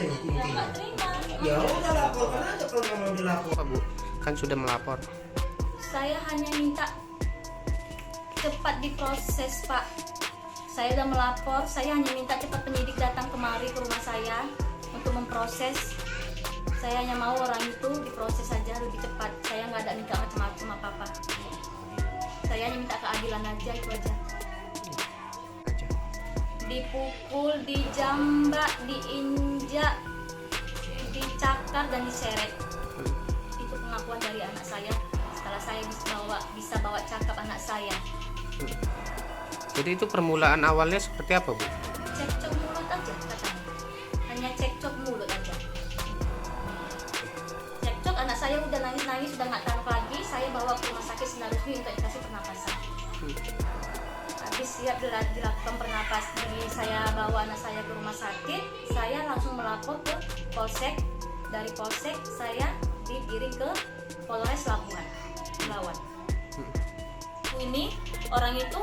aja nih Ya nggak terima. Ya udah laporkan aja kalau memang dilapor. Apa Bu? Kan sudah melapor. Saya hanya minta cepat diproses, Pak. Saya sudah melapor, saya hanya minta cepat penyidik datang kemari ke rumah saya untuk memproses. Saya hanya mau orang itu diproses saja lebih cepat. Saya nggak ada minta macam-macam apa-apa. Saya hanya minta keadilan aja, itu aja. Aja. Dipukul, dijambak, diinjak, dicakar dan diseret. Itu pengakuan dari anak saya setelah saya bisa bawa cakap anak saya. Jadi itu permulaan awalnya seperti apa Bu? Cekcok mulut aja katanya, hanya cekcok mulut aja. Cekcok, anak saya udah nangis-nangis, udah nggak tahan lagi. Saya bawa ke rumah sakit Sinar Rusmi untuk dikasih pernapasan. Habis siap dilakukan pernapasan, jadi saya bawa anak saya ke rumah sakit. Saya langsung melapor ke Polsek. Dari Polsek saya dikirim ke Polres Labuhan Belawan. Ini orang itu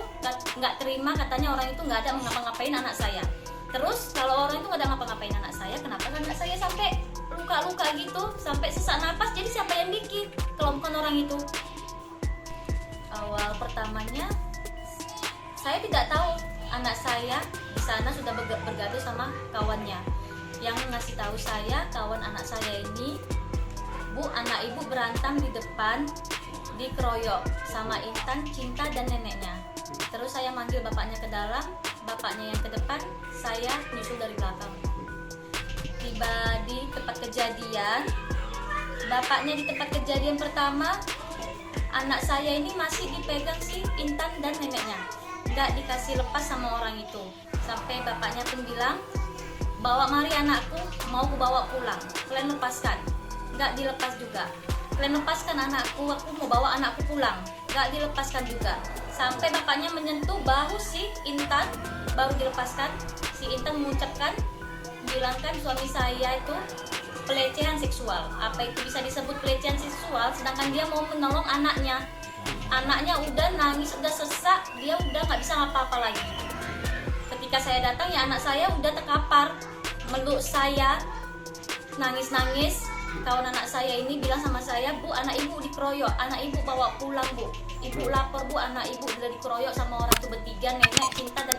nggak terima, katanya orang itu nggak ada ngapa-ngapain anak saya. Terus kalau orang itu nggak ada ngapa-ngapain anak saya, kenapa kan anak saya sampai luka-luka gitu, sampai sesak napas? Jadi siapa yang bikin kalau bukan orang itu? Awal pertamanya saya tidak tahu anak saya di sana sudah bergaduh sama kawannya. Yang ngasih tahu saya, kawan anak saya ini, Bu, anak ibu berantem di depan, dikeroyok sama Intan, Cinta dan neneknya. Terus saya manggil bapaknya ke dalam, bapaknya yang ke depan, saya nyusul dari belakang. Tiba di tempat kejadian, bapaknya di tempat kejadian pertama, anak saya ini masih dipegang si Intan dan neneknya, nggak dikasih lepas sama orang itu. Sampai bapaknya pun bilang, bawa mari anakku, mau ku bawa pulang, kalian lepaskan. Nggak dilepas juga. Kalian lepaskan anakku, aku mau bawa anakku pulang. Gak dilepaskan juga. Sampai bapaknya menyentuh bahu si Intan, baru dilepaskan. Si Intan mengucapkan, bilangkan suami saya itu pelecehan seksual. Apa itu bisa disebut pelecehan seksual? Sedangkan dia mau menolong anaknya. Anaknya udah nangis, udah sesak, dia udah gak bisa ngapa-apa lagi. Ketika saya datang, ya anak saya udah terkapar, meluk saya, nangis-nangis. Kawan anak saya ini bilang sama saya, Bu, anak ibu dikeroyok, anak ibu bawa pulang, Bu. Ibu lapor, Bu, anak ibu udah dikeroyok sama orang itu bertiga, nenek, Cinta dan